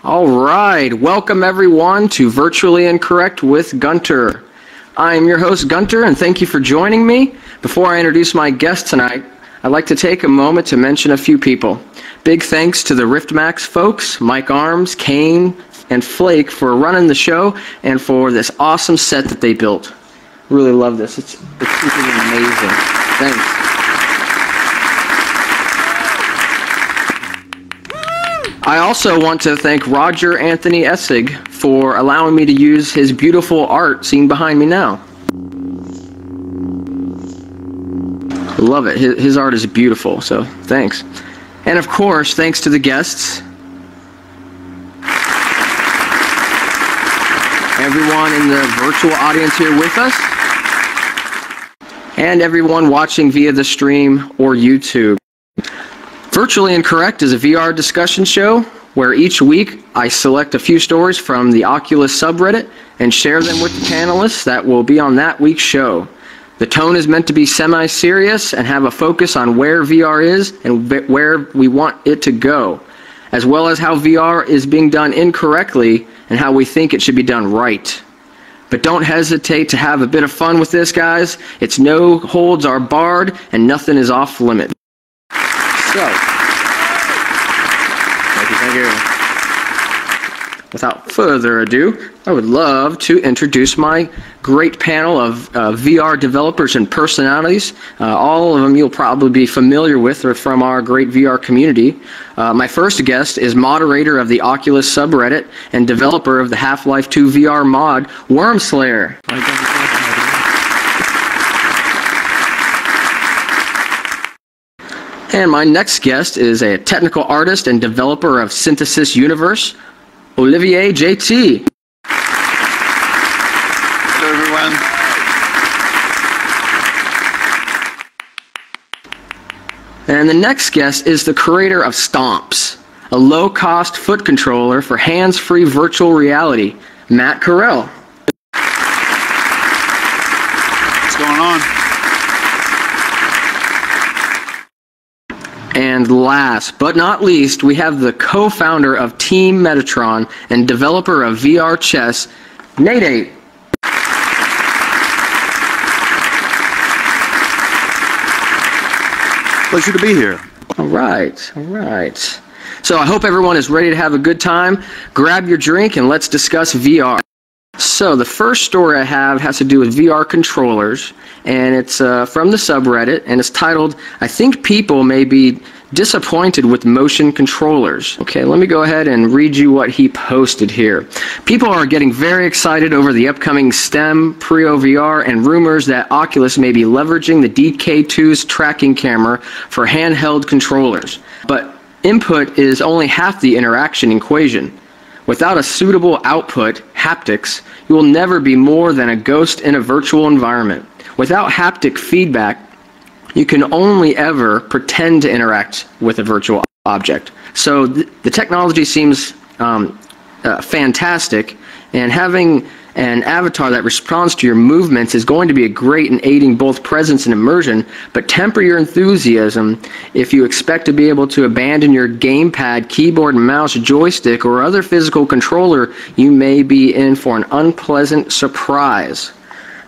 All right, welcome everyone to Virtually Incorrect with Gunter. I am your host Gunter, and thank you for joining me. Before I introduce my guest tonight, I'd like to take a moment to mention a few people. Big thanks to the Riftmax folks, MikeArms, Kane, and Flake for running the show and for this awesome set that they built. Really love this. It's super amazing. Thanks. I also want to thank Roger Anthony Essig for allowing me to use his beautiful art seen behind me now. I love it. His art is beautiful, so thanks. And of course, thanks to the guests. Everyone in the virtual audience here with us. And everyone watching via the stream or YouTube. Virtually Incorrect is a VR discussion show where each week I select a few stories from the Oculus subreddit and share them with the panelists that will be on that week's show. The tone is meant to be semi-serious and have a focus on where VR is and where we want it to go, as well as how VR is being done incorrectly and how we think it should be done right. But don't hesitate to have a bit of fun with this, guys. It's no holds are barred and nothing is off limit. So, thank you. Without further ado, I would love to introduce my great panel of VR developers and personalities. All of them you'll probably be familiar with or from our great VR community. My first guest is moderator of the Oculus subreddit and developer of the Half-Life 2 VR mod, WormSlayer. And my next guest is a technical artist and developer of Synthesis Universe, OlivierJT. Hello, everyone. And the next guest is the creator of MattStompz, a low-cost foot controller for hands-free virtual reality, MattStompz. What's going on? And last but not least, we have the co-founder of Team Metatron and developer of VR chess, Nateight. Pleasure to be here. All right. So I hope everyone is ready to have a good time. Grab your drink and let's discuss VR. So the first story I have has to do with VR controllers, and it's from the subreddit, and it's titled, "I think people may be disappointed with motion controllers." Okay, let me go ahead and read you what he posted here. People are getting very excited over the upcoming STEM Prio VR and rumors that Oculus may be leveraging the DK2's tracking camera for handheld controllers. But input is only half the interaction equation. Without a suitable output, haptics, you will never be more than a ghost in a virtual environment. Without haptic feedback, you can only ever pretend to interact with a virtual object. So the technology seems fantastic, and having an avatar that responds to your movements is going to be great in aiding both presence and immersion, but temper your enthusiasm if you expect to be able to abandon your gamepad, keyboard, mouse, joystick, or other physical controller. You may be in for an unpleasant surprise.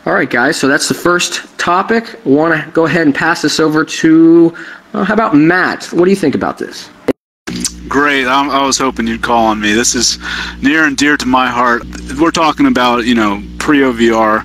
All right, guys, so that's the first topic. I want to go ahead and pass this over to, how about Matt? What do you think about this? Great. I was hoping you'd call on me. This is near and dear to my heart. We're talking about, Prio VR,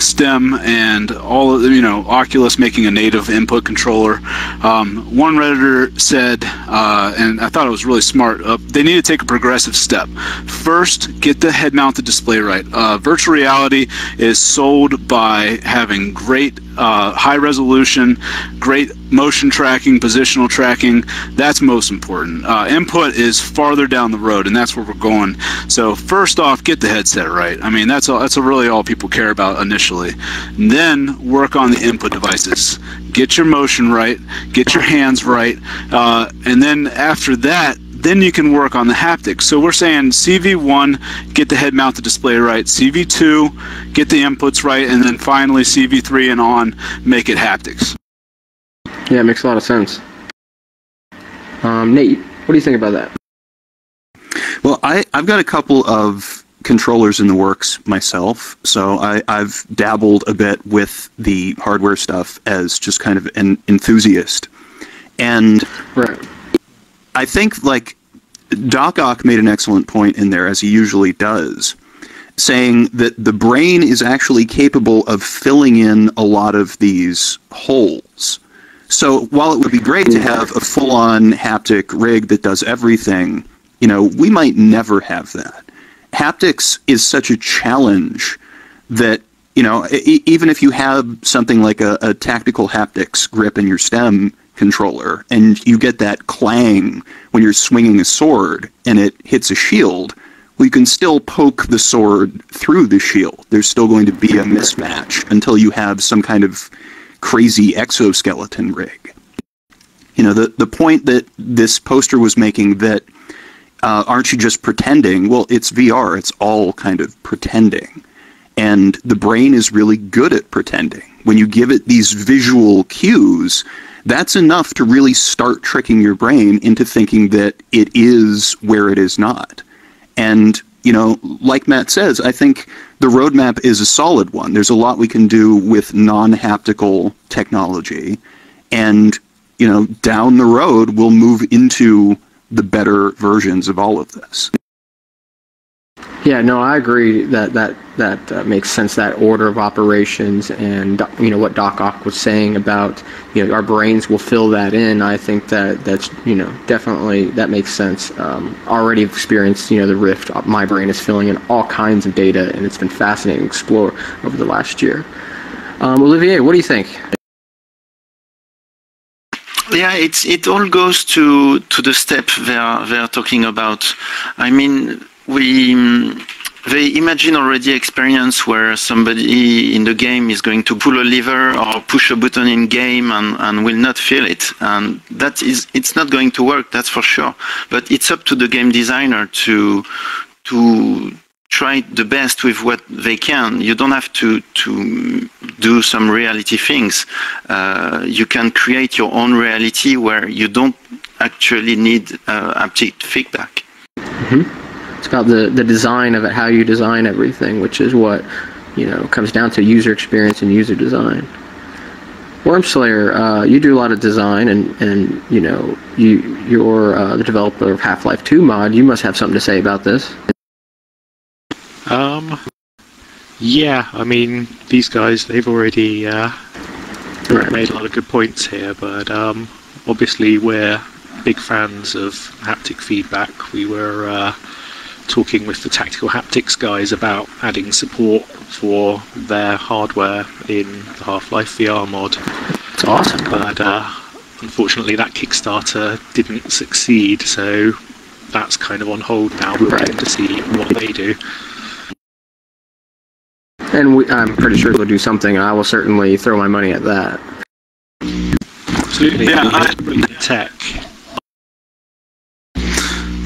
STEM, and all of, Oculus making a native input controller. One Redditor said, and I thought it was really smart, they need to take a progressive step. First, get the head-mounted display right. Virtual reality is sold by having great high resolution, great motion tracking, positional tracking. That's most important. Input is farther down the road, and that's where we're going. So first off, get the headset right. I mean, that's all That's really all people care about initially. And then work on the input devices. Get your motion right, get your hands right, and then after that, then you can work on the haptics. So we're saying CV1, get the head-mounted display right. CV2, get the inputs right, and then finally CV3 and on, make it haptics. Yeah, it makes a lot of sense. Nate, what do you think about that? Well, I've got a couple of controllers in the works myself, so I've dabbled a bit with the hardware stuff as just kind of an enthusiast. And right. I think, like, Doc Ock made an excellent point in there, as he usually does, saying that the brain is actually capable of filling in a lot of these holes. So while it would be great to have a full-on haptic rig that does everything, you know, we might never have that. Haptics is such a challenge that, you know, even if you have something like a tactical haptics grip in your stem controller, and you get that clang when you're swinging a sword and it hits a shield, well, you can still poke the sword through the shield. There's still going to be a mismatch until you have some kind of crazy exoskeleton rig. You know, the point that this poster was making, that aren't you just pretending? Well, it's VR. It's all kind of pretending. And the brain is really good at pretending. When you give it these visual cues, that's enough to really start tricking your brain into thinking that it is where it is not. And, you know, like Matt says, I think the roadmap is a solid one. There's a lot we can do with non-haptical technology. And, you know, down the road, we'll move into the better versions of all of this. Yeah, no, I agree that makes sense, that order of operations, and, you know, what Doc Ock was saying about, you know, our brains will fill that in. I think that's, you know, definitely, that makes sense. Already experienced, you know, the Rift. My brain is filling in all kinds of data, and it's been fascinating to explore over the last year. Olivier, what do you think? Yeah, it all goes to the step they're talking about. I mean, they imagine already experience where somebody in the game is going to pull a lever or push a button in game and will not feel it, and it's not going to work, that's for sure. But it's up to the game designer to try the best with what they can. You don't have to do some reality things. You can create your own reality where you don't actually need haptic feedback. Mm-hmm. It's about the design of it, how you design everything, which is what, you know, comes down to user experience and user design. WormSlayer, you do a lot of design, and you know, you're the developer of Half-Life 2 mod. You must have something to say about this. Yeah, I mean, these guys, they've already made a lot of good points here, but obviously we're big fans of haptic feedback. We were talking with the tactical haptics guys about adding support for their hardware in the Half-Life VR mod. It's awesome. But unfortunately that Kickstarter didn't succeed, so that's kind of on hold now. We're waiting to see what they do. And I'm pretty sure we'll do something, and I will certainly throw my money at that. Absolutely. Yeah, tech.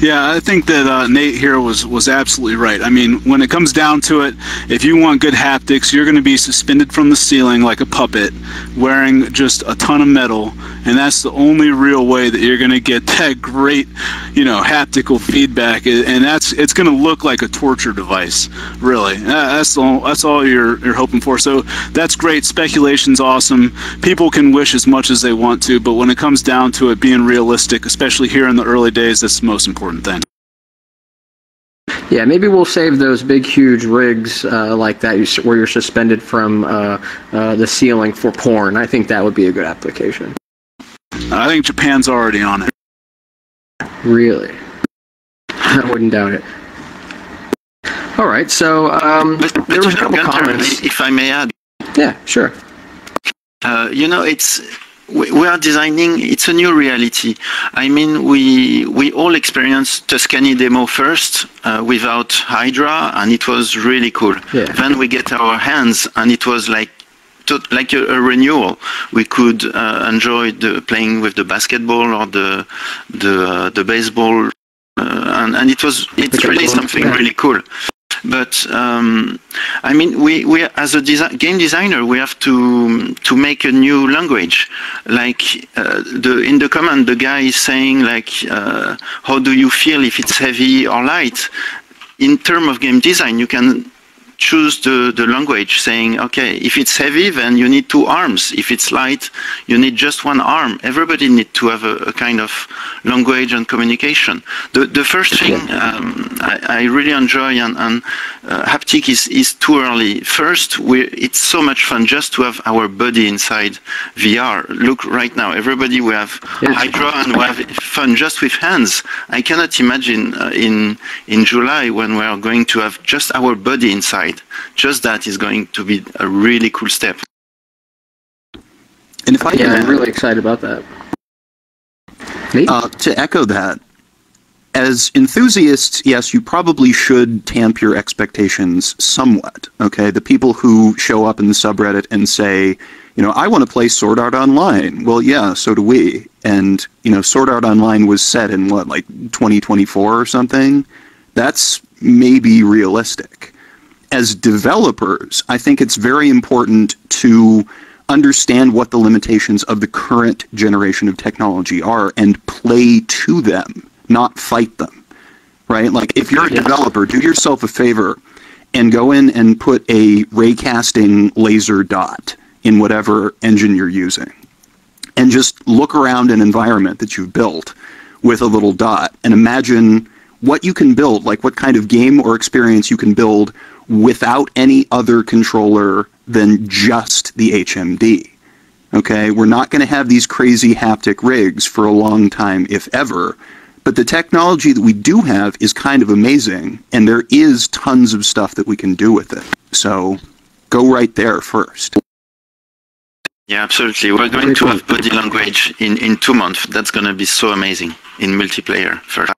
Yeah, I think that Nate here was absolutely right. I mean, when it comes down to it, if you want good haptics, you're going to be suspended from the ceiling like a puppet, wearing just a ton of metal, and that's the only real way that you're going to get that great, you know, haptical feedback. And it's going to look like a torture device, really. That's all you're hoping for. So that's great. Speculation's awesome. People can wish as much as they want to, but when it comes down to it, being realistic, especially here in the early days, that's the most important thing. Yeah, maybe we'll save those big, huge rigs like that where you're suspended from the ceiling for porn. I think that would be a good application. I think Japan's already on it. Really? I wouldn't doubt it. All right, so there was a couple Gunter, comments. if I may add. Yeah, sure. You know, it's we are designing, it's a new reality. I mean, we all experienced Tuscany demo first without Hydra, and it was really cool. Yeah. Then we get our hands, and it was like a renewal. We could enjoy playing with the basketball or the baseball, and it's really something really cool. But I mean, we as a game designer, we have to make a new language. Like in the comment, the guy is saying like, how do you feel if it's heavy or light? In terms of game design, you can choose the language, saying, okay, if it's heavy, then you need 2 arms. If it's light, you need just 1 arm. Everybody needs to have a kind of language and communication. The first thing I really enjoy, and haptic is too early. First, it's so much fun just to have our body inside VR. Look, right now, everybody, we have Hydra and we have fun just with hands. I cannot imagine in July when we are going to have just our body inside. Just that is going to be a really cool step. And if I can I'm really excited about that. To echo that, as enthusiasts, yes, you probably should tamp your expectations somewhat. Okay, the people who show up in the subreddit and say, you know, I want to play Sword Art Online. Well, yeah, so do we. And, you know, Sword Art Online was set in what, like 2024 or something? That's maybe realistic. As developers, I think it's very important to understand what the limitations of the current generation of technology are and play to them, not fight them, right? Like, if you're a developer, do yourself a favor and go in and put a raycasting laser dot in whatever engine you're using, and just look around an environment that you've built with a little dot and imagine what you can build, like what kind of game or experience you can build without any other controller than just the HMD. Okay, we're not going to have these crazy haptic rigs for a long time, if ever, but the technology that we do have is kind of amazing, and there is tons of stuff that we can do with it. So go right there first. Yeah, absolutely. We're going to have body language in 2 months. That's going to be so amazing in multiplayer first.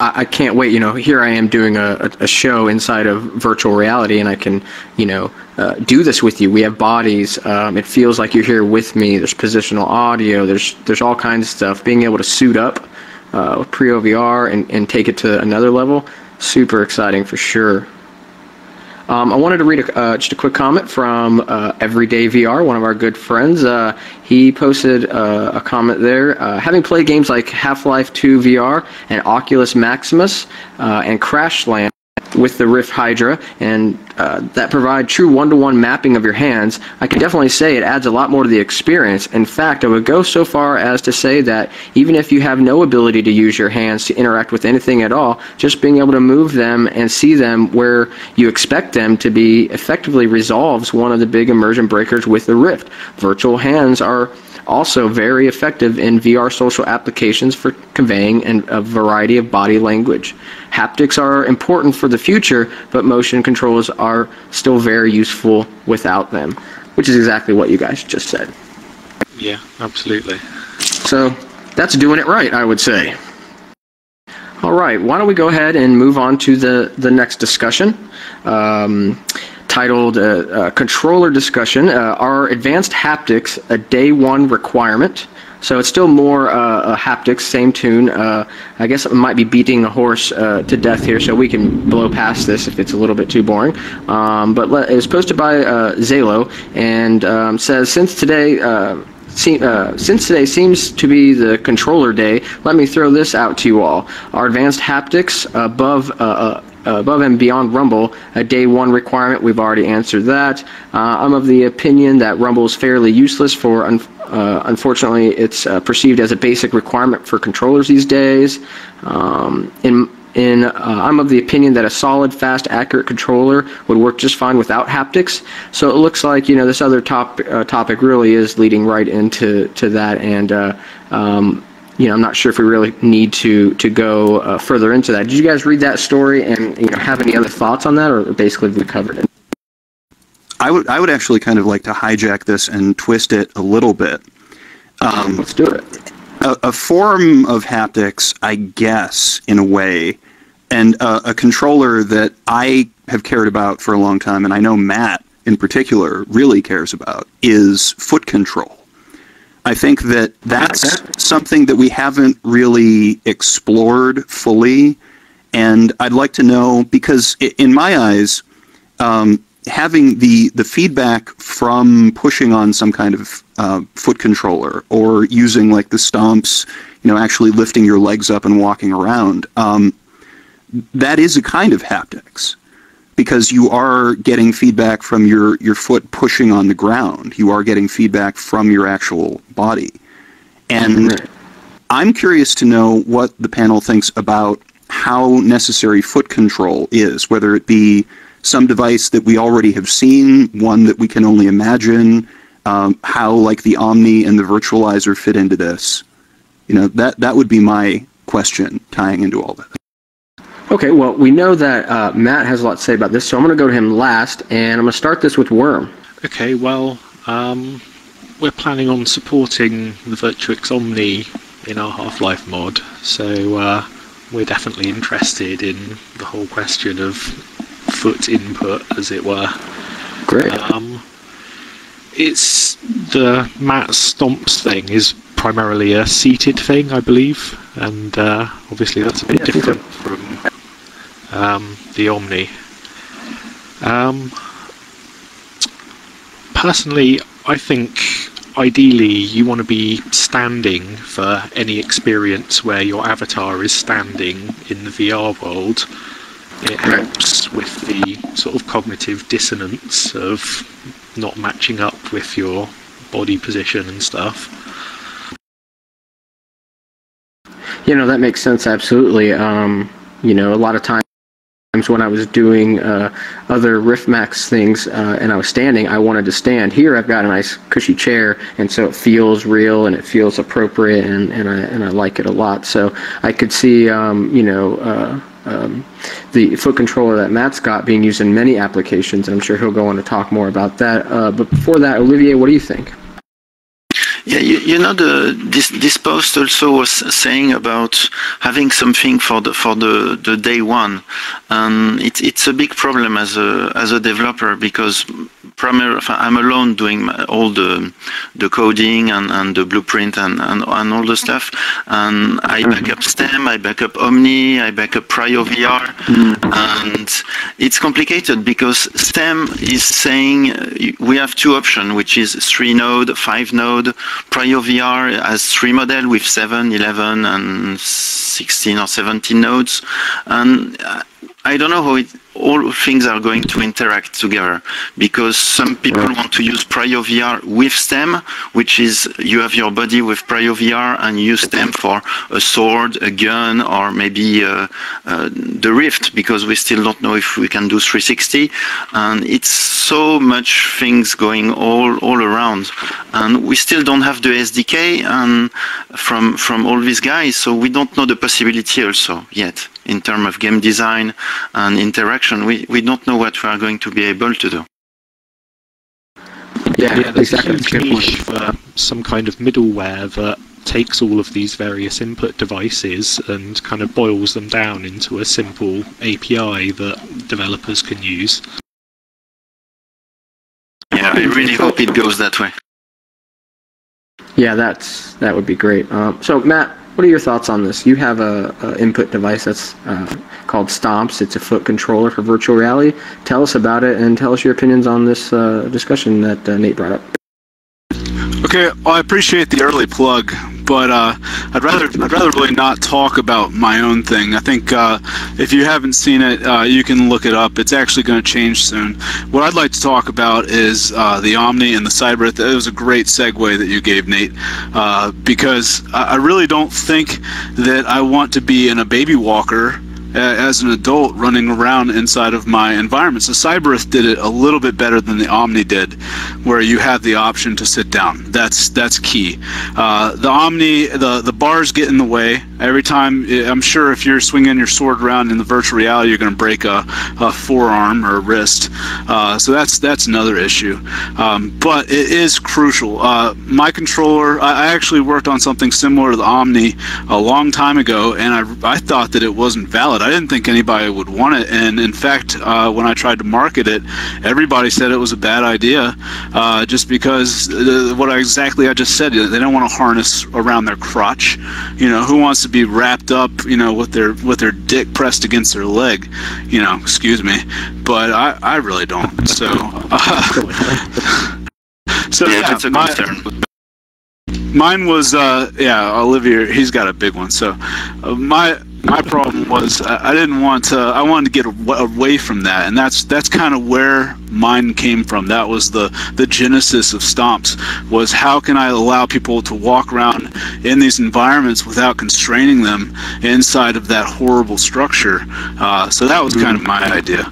I can't wait. You know, here I am doing a show inside of virtual reality, and I can, you know, do this with you. We have bodies. It feels like you're here with me. There's positional audio. There's all kinds of stuff. Being able to suit up with pre-OVR and take it to another level, super exciting for sure. I wanted to read just a quick comment from Everyday VR, one of our good friends. He posted a comment there. Having played games like Half-Life 2 VR and Oculus Maximus and Crashland with the Rift Hydra, and that provide true one-to-one mapping of your hands, I can definitely say it adds a lot more to the experience. In fact, I would go so far as to say that even if you have no ability to use your hands to interact with anything at all, just being able to move them and see them where you expect them to be effectively resolves one of the big immersion breakers with the Rift. Virtual hands are also very effective in VR social applications for conveying a variety of body language. Haptics are important for the future, but motion controls are still very useful without them, which is exactly what you guys just said. Yeah, absolutely. So that's doing it right, I would say. All right, why don't we go ahead and move on to the next discussion. Titled Controller Discussion, Are Advanced Haptics a Day One Requirement? So it's still more haptics, same tune. I guess I might be beating a horse to death here, so we can blow past this if it's a little bit too boring. But it was posted by Zalo, and says, since today seems to be the controller day, let me throw this out to you all. Are advanced haptics above and beyond Rumble a day one requirement? We've already answered that. I'm of the opinion that Rumble is fairly useless for, unfortunately, it's perceived as a basic requirement for controllers these days. I'm of the opinion that a solid, fast, accurate controller would work just fine without haptics. So it looks like, you know, this other topic really is leading right into that, and you know, I'm not sure if we really need to go further into that. Did you guys read that story and, you know, have any other thoughts on that, or basically we covered it? I would actually kind of like to hijack this and twist it a little bit. Let's do it. A form of haptics, I guess, in a way, and a controller that I have cared about for a long time, and I know Matt in particular really cares about, is foot control. I think that that's something that we haven't really explored fully, and I'd like to know, because in my eyes, having the feedback from pushing on some kind of foot controller or using like the stomps, actually lifting your legs up and walking around, that is a kind of haptics, because you are getting feedback from your foot pushing on the ground. You are getting feedback from your actual body. And I'm curious to know what the panel thinks about how necessary foot control is, whether it be some device that we already have seen, one that we can only imagine, how like the Omni and the virtualizer fit into this. That would be my question tying into all that. Okay, well, we know that Matt has a lot to say about this, so I'm going to go to him last, and I'm going to start this with Worm. Okay, well, we're planning on supporting the Virtuix Omni in our Half-Life mod, so we're definitely interested in the whole question of foot input, as it were. Great. It's the MattStompz thing is primarily a seated thing, I believe, and obviously that's a bit different from the Omni. Personally, I think ideally you want to be standing for any experience where your avatar is standing in the VR world. It helps with the sort of cognitive dissonance of not matching up with your body position and stuff. That makes sense, absolutely. A lot of times when I was doing other Riftmax things and I was standing, I wanted to stand. Here I've got a nice cushy chair, and so it feels real and it feels appropriate, and I like it a lot. So I could see the foot controller that Matt's got being used in many applications, and I'm sure he'll go on to talk more about that. But before that, Olivier, what do you think? Yeah, this post also was saying about having something for the day one, and it's a big problem as a developer, because I'm alone doing all the coding and the blueprint and all the stuff, and I back up STEM, I back up Omni, I back up PrioVR, and it's complicated because STEM is saying we have two options, which is 3-node, 5-node. PrioVR has 3 models with 7, 11, and 16 or 17 nodes, and I don't know how all things are going to interact together, because some people want to use PrioVR with STEM, which is you have your body with PrioVR and you use STEM for a sword, a gun, or maybe the Rift, because we still don't know if we can do 360, and it's so much things going all around, and we still don't have the SDK and from all these guys, so we don't know the possibility also yet in terms of game design and interaction. We don't know what we are going to be able to do. Yeah, there's a huge niche for some kind of middleware that takes all of these various input devices and kind of boils them down into a simple API that developers can use. Yeah, I really hope it goes that way. Yeah, that would be great. So Matt, what are your thoughts on this? You have a input device that's called Stomps. It's a foot controller for virtual reality. Tell us about it and tell us your opinions on this discussion that Nate brought up. Okay, well, I appreciate the early plug, but I'd rather really not talk about my own thing. I think if you haven't seen it, you can look it up. It's actually going to change soon. What I'd like to talk about is the Omni and the Cyber. It was a great segue that you gave, Nate, because I really don't think that I want to be in a baby walker as an adult running around inside of my environment. So Cybereth did it a little bit better than the Omni did, where you have the option to sit down. That's key. The Omni, the bars get in the way Every time, I'm sure if you're swinging your sword around in the virtual reality, you're going to break a forearm or a wrist. So that's another issue. But it is crucial. My controller, I actually worked on something similar to the Omni a long time ago, and I thought that it wasn't valid. I didn't think anybody would want it, and in fact, when I tried to market it, everybody said it was a bad idea, just because what exactly I just said. They don't want to harness around their crotch. Who wants to be wrapped up, with their dick pressed against their leg, excuse me, but I really don't. So, that's a concern. Mine was, Olivier, he's got a big one. So, my problem was I didn't want to. I wanted to get away from that, and that's kind of where mine came from. That was the genesis of Stomps. Was how can I allow people to walk around in these environments without constraining them inside of that horrible structure? So that was kind of my idea.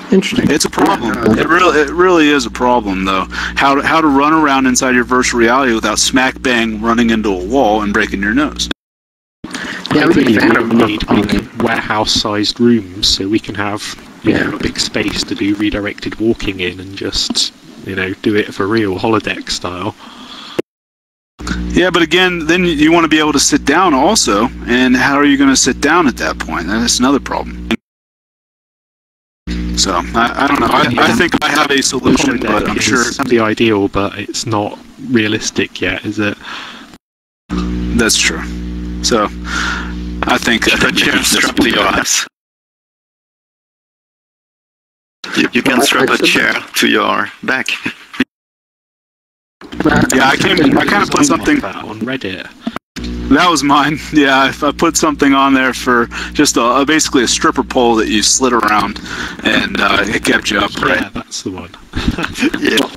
Interesting. It's a problem. It really is a problem, though. How to run around inside your virtual reality without smack bang running into a wall and breaking your nose. Yeah, I think we need big warehouse-sized rooms so we can have a big space to do redirected walking in and just do it for real holodeck style. Yeah, but again, then you want to be able to sit down also, and how are you going to sit down at that point? That's another problem. So I don't know. I think I have a solution, but I'm sure it's the ideal, but it's not realistic yet, is it? That's true. So I think the chair strapped to your ass. You can strap a chair to your back. Yeah, I kind of put something on Reddit. That was mine. Yeah, I put something on there for just basically a stripper pole that you slid around, and it kept you upright. Yeah, that's the one. Yeah.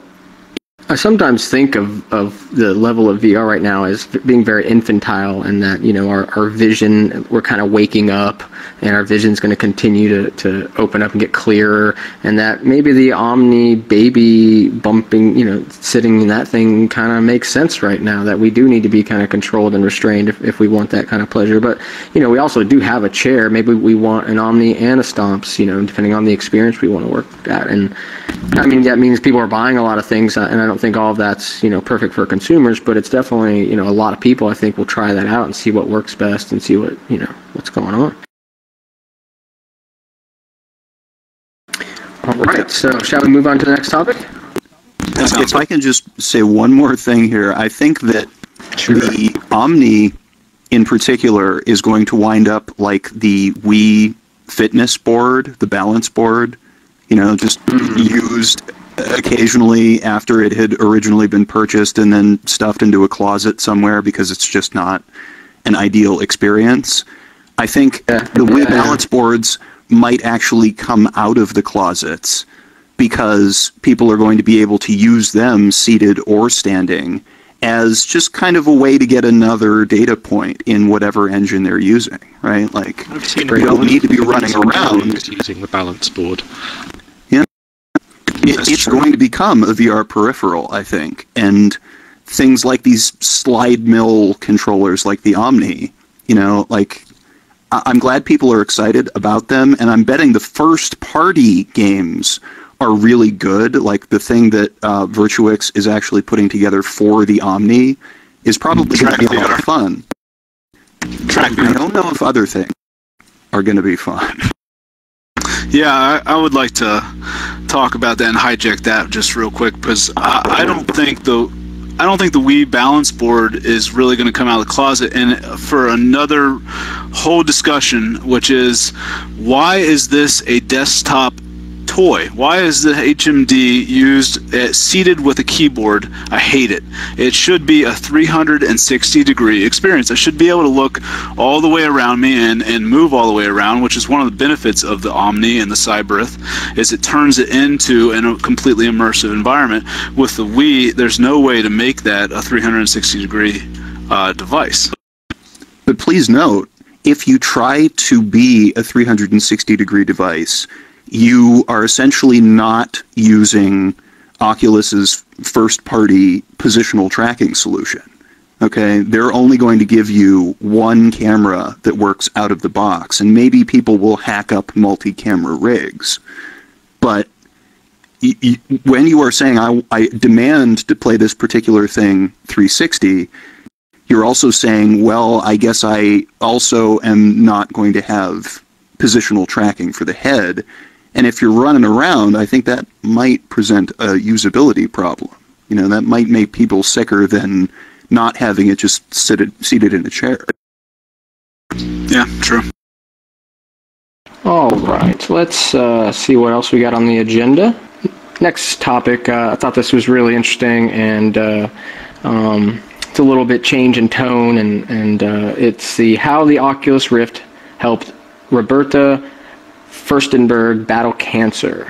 I sometimes think of the level of VR right now as being very infantile, and that our vision, we're kind of waking up, and our vision's going to continue to open up and get clearer, and that maybe the Omni baby bumping, sitting in that thing kind of makes sense right now, that we do need to be kind of controlled and restrained if we want that kind of pleasure. But we also do have a chair. Maybe we want an Omni and a Stomps, depending on the experience we want to work at. And I mean, that means people are buying a lot of things, and I don't think all of that's perfect for consumers, but it's definitely a lot of people I think will try that out and see what works best and see what what's going on. All right, so shall we move on to the next topic? If I can just say one more thing here, I think that the Omni in particular is going to wind up like the Wii fitness board, the balance board, just used occasionally after it had originally been purchased and then stuffed into a closet somewhere because it's just not an ideal experience. I think the Wii balance boards might actually come out of the closets because people are going to be able to use them seated or standing as just kind of a way to get another data point in whatever engine they're using, right? Like, you don't need to be running around using the balance board. It's going to become a VR peripheral, I think, and things like these slide mill controllers like the Omni, I'm glad people are excited about them, and I'm betting the first-party games are really good. Like the thing that Virtuix is actually putting together for the Omni is probably going to be a lot of fun. I don't know if other things are going to be fun. Yeah, I would like to talk about that and hijack that just real quick, because I don't think the Wii balance board is really going to come out of the closet. And for another whole discussion, which is, why is this a desktop toy? Why is the HMD seated with a keyboard? I hate it. It should be a 360-degree experience. I should be able to look all the way around me and move all the way around, which is one of the benefits of the Omni and the Cyberith, is it turns it into a completely immersive environment. With the Wii, there's no way to make that a 360-degree device. But please note, if you try to be a 360-degree device, you are essentially not using Oculus's first-party positional tracking solution, Okay, they're only going to give you one camera that works out of the box, and maybe people will hack up multi-camera rigs. But when you are saying, I demand to play this particular thing 360, you're also saying, well, I guess I also am not going to have positional tracking for the head. And if you're running around, I think that might present a usability problem. You know, that might make people sicker than not having it just seated in a chair. Yeah, true. All right, let's see what else we got on the agenda. Next topic, I thought this was really interesting, and it's a little bit change in tone, and it's how the Oculus Rift helped Roberta Furstenberg battle cancer.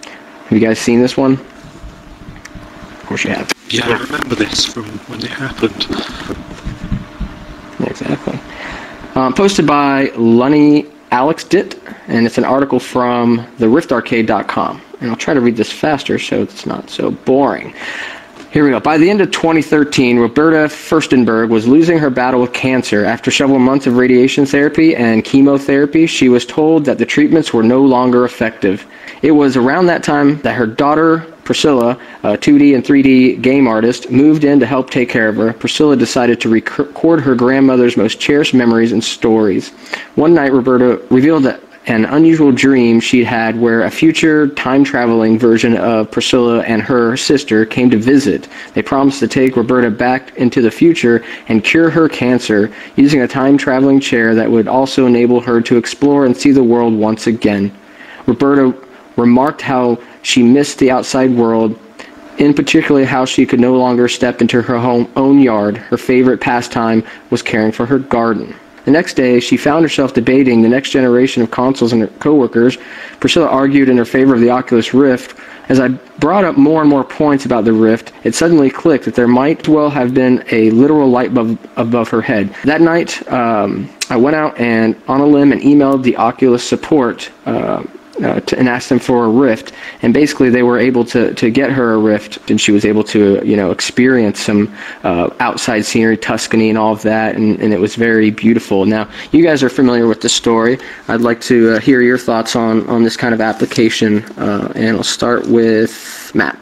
Have you guys seen this one? Of course you have. Yeah, I remember this from when it happened. Exactly. Posted by Lunny Alex Ditt, and it's an article from theriftarcade.com. And I'll try to read this faster so it's not so boring. Here we go. By the end of 2013, Roberta Furstenberg was losing her battle with cancer. After several months of radiation therapy and chemotherapy, she was told that the treatments were no longer effective. It was around that time that her daughter, Priscilla, a 2D and 3D game artist, moved in to help take care of her. Priscilla decided to record her grandmother's most cherished memories and stories. One night, Roberta revealed that an unusual dream she'd had where a future time-traveling version of Priscilla and her sister came to visit. They promised to take Roberta back into the future and cure her cancer using a time-traveling chair that would also enable her to explore and see the world once again. Roberta remarked how she missed the outside world, in particular how she could no longer step into her own yard. Her favorite pastime was caring for her garden. The next day, she found herself debating the next generation of consoles and her coworkers. Priscilla argued in her favor of the Oculus Rift. As I brought up more and more points about the Rift, it suddenly clicked that there might well have been a literal light bulb above her head. That night, I went out and on a limb and emailed the Oculus support and asked them for a Rift, and basically they were able to get her a Rift, and she was able to experience some outside scenery, Tuscany and all of that, and it was very beautiful. Now, you guys are familiar with the story. I'd like to hear your thoughts on this kind of application, and I'll start with Matt.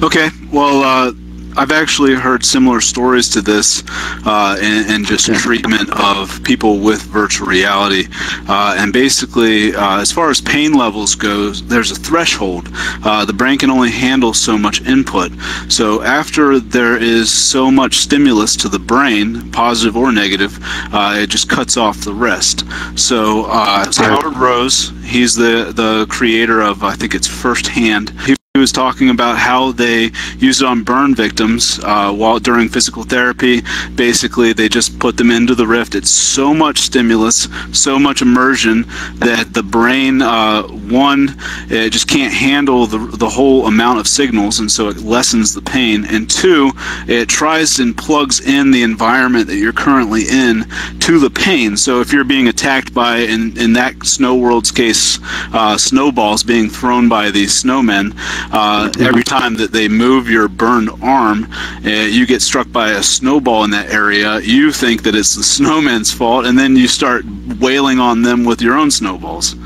Okay, well, I've actually heard similar stories to this and just treatment of people with virtual reality. And basically, as far as pain levels goes, there's a threshold. The brain can only handle so much input. So after there is so much stimulus to the brain, positive or negative, it just cuts off the rest. So Howard Rose, he's the creator of, I think it's First Hand. He was talking about how they used it on burn victims while during physical therapy. Basically, they just put them into the Rift. It's so much stimulus, so much immersion that the brain, it just can't handle the whole amount of signals, and so it lessens the pain. And two, it tries and plugs in the environment that you're currently in to the pain. So if you're being attacked by, in that snow world's case, snowballs being thrown by these snowmen, every time that they move your burned arm, you get struck by a snowball in that area, you think that it's the snowman's fault, and then you start wailing on them with your own snowballs.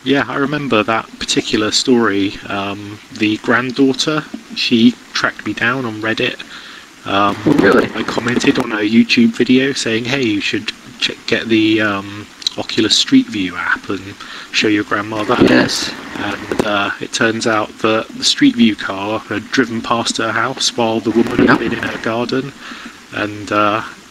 Yeah, I remember that particular story. The granddaughter, she tracked me down on Reddit. Really? I commented on a YouTube video saying, hey, you should get the Oculus Street View app and show your grandmother. Yes. And it turns out that the Street View car had driven past her house while the woman had been in her garden. And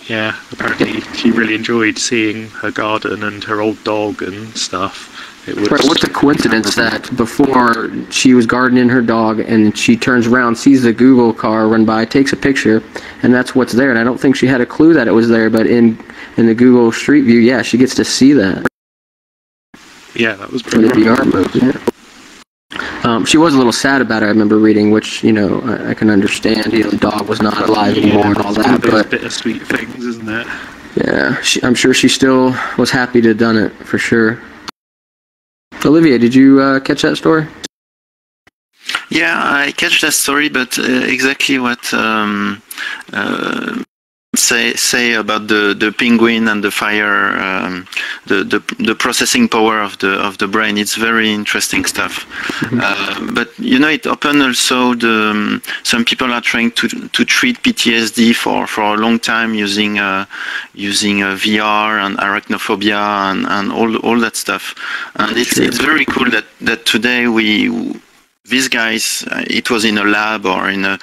yeah, apparently she really enjoyed seeing her garden and her old dog and stuff. It was right, what's the coincidence that before she was gardening her dog and she turns around, sees the Google car run by, takes a picture, and that's what's there. And I don't think she had a clue that it was there, but in the Google Street View, yeah, she gets to see that. Yeah, that was pretty cool. VR mode, yeah. She was a little sad about it, I remember reading, which, I can understand. The dog was not alive anymore and all that. But bittersweet things, isn't it? Yeah, I'm sure she still was happy to have done it, for sure. Olivier, did you catch that story? Yeah, I catch that story, but exactly what say about the penguin and the fire, the processing power of the brain. It's very interesting stuff. But it opened also some people are trying to treat PTSD for a long time using VR and arachnophobia and all that stuff. And it's very cool that today these guys, it was in a lab or in a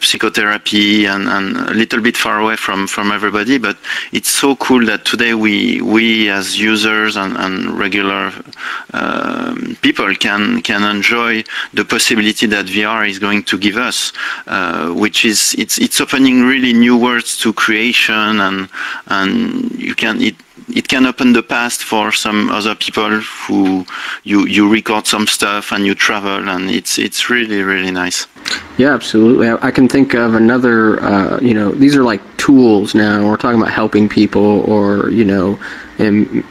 psychotherapy and a little bit far away from everybody, but it's so cool that today we as users and regular people can enjoy the possibility that VR is going to give us, which is it's opening really new worlds to creation, and it can open the past for some other people who you record some stuff and you travel, and it's really, really nice. Yeah, absolutely. I can think of another, these are like tools now. We're talking about helping people or, and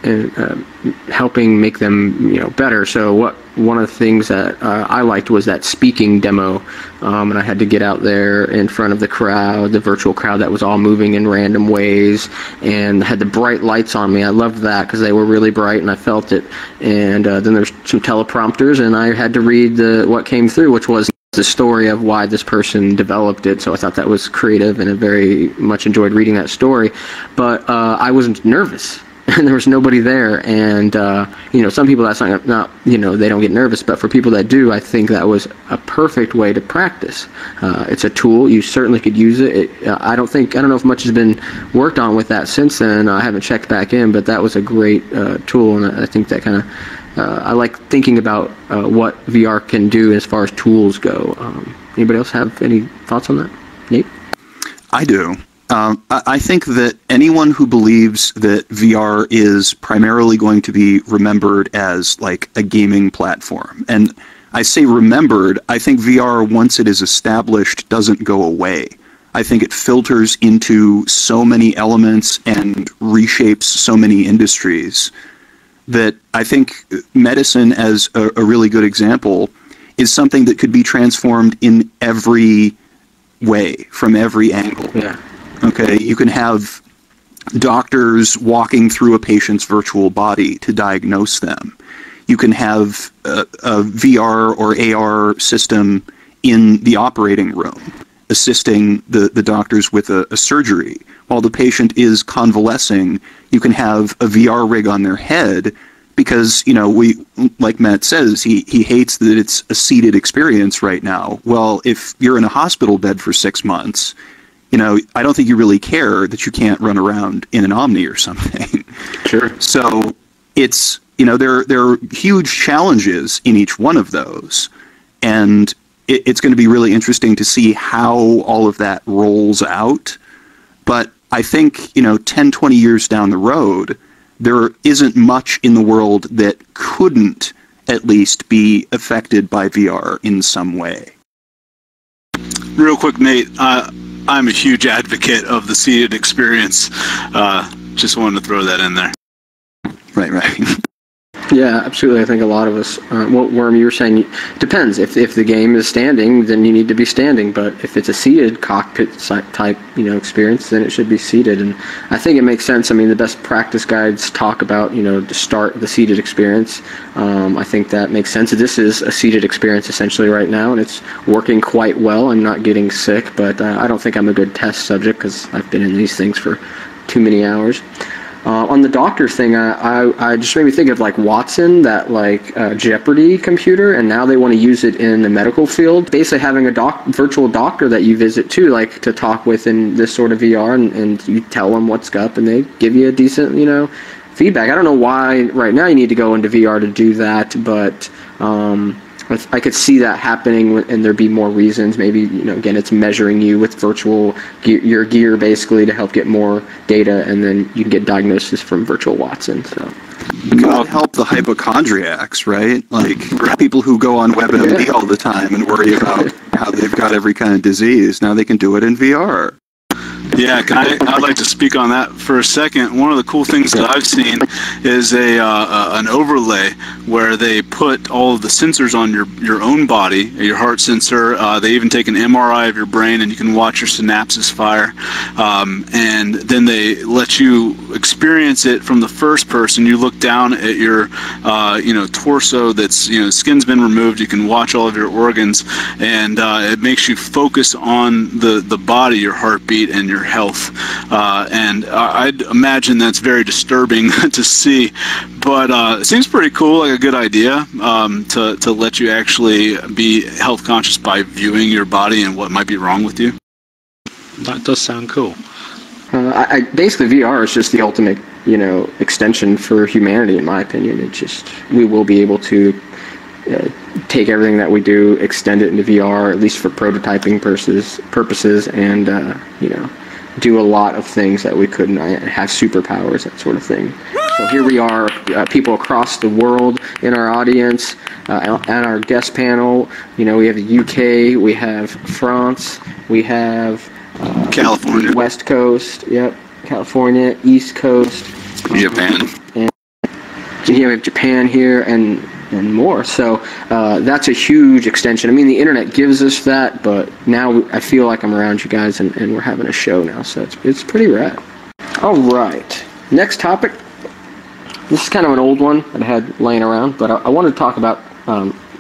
helping make them, better. So one of the things that I liked was that speaking demo, and I had to get out there in front of the crowd, the virtual crowd that was all moving in random ways, and had the bright lights on me. I loved that because they were really bright and I felt it. And then there's some teleprompters, and I had to read what came through, which was the story of why this person developed it. So I thought that was creative, and I very much enjoyed reading that story. But I was nervous. And there was nobody there, and some people that's not they don't get nervous, but for people that do, I think that was a perfect way to practice. It's a tool. You certainly could use it. I don't know if much has been worked on with that since then. I haven't checked back in, but that was a great tool, and I think that kind of I like thinking about what VR can do as far as tools go. Anybody else have any thoughts on that? Nate? I do. I think that anyone who believes that VR is primarily going to be remembered as like a gaming platform, and I say remembered, I think VR, once it is established, doesn't go away. I think it filters into so many elements and reshapes so many industries that I think medicine, as a really good example, is something that could be transformed in every way, from every angle. Yeah. Okay, you can have doctors walking through a patient's virtual body to diagnose them. You can have a VR or AR system in the operating room, assisting the doctors with a surgery. While the patient is convalescing, you can have a VR rig on their head because, like Matt says, he hates that it's a seated experience right now. Well, if you're in a hospital bed for 6 months, I don't think you really care that you can't run around in an Omni or something. Sure. So it's, there are huge challenges in each one of those. And it's going to be really interesting to see how all of that rolls out. But I think, 10, 20 years down the road, there isn't much in the world that couldn't at least be affected by VR in some way. Real quick, Nate, I'm a huge advocate of the seated experience. Just wanted to throw that in there. Right. Yeah, absolutely. I think a lot of us, what Worm, you were saying, depends. If the game is standing, then you need to be standing. But if it's a seated cockpit type, experience, then it should be seated. And I think it makes sense. I mean, the best practice guides talk about, to start the seated experience. I think that makes sense. This is a seated experience essentially right now, and it's working quite well. I'm not getting sick, but I don't think I'm a good test subject because I've been in these things for too many hours. On the doctor thing, I just made me think of like Watson, that like Jeopardy computer, and now they want to use it in the medical field. Basically having a virtual doctor that you visit too, like to talk with in this sort of VR, and you tell them what's up, and they give you a decent, feedback. I don't know why right now you need to go into VR to do that, but I could see that happening, and there'd be more reasons. Maybe, again, it's measuring you with virtual your gear basically to help get more data, and then you can get diagnosis from virtual Watson. So you can help the hypochondriacs, right? Like people who go on WebMD all the time and worry about how they've got every kind of disease. Now they can do it in VR. Yeah, I'd like to speak on that for a second. One of the cool things that I've seen is an overlay where they put all of the sensors on your own body, your heart sensor. They even take an MRI of your brain, and you can watch your synapses fire. And then they let you experience it from the first person. You look down at your torso that's, skin's been removed. You can watch all of your organs, and it makes you focus on the body, your heartbeat, and your health. And I'd imagine that's very disturbing to see, but it seems pretty cool, like a good idea, to let you actually be health conscious by viewing your body and what might be wrong with you. That does sound cool. Basically, VR is just the ultimate, extension for humanity, in my opinion. It's just, we will be able to take everything that we do, extend it into VR, at least for prototyping purposes, and do a lot of things that we couldn't, have superpowers, that sort of thing. So here we are, people across the world in our audience, and our guest panel. We have the UK, we have France, we have California, West Coast, yep, California, East Coast, Japan, and we have Japan here, and more. So that's a huge extension. I mean, the internet gives us that, but now I feel like I'm around you guys, and we're having a show now, so it's pretty rad. All right, next topic. This is kind of an old one that I had laying around, but I wanted to talk about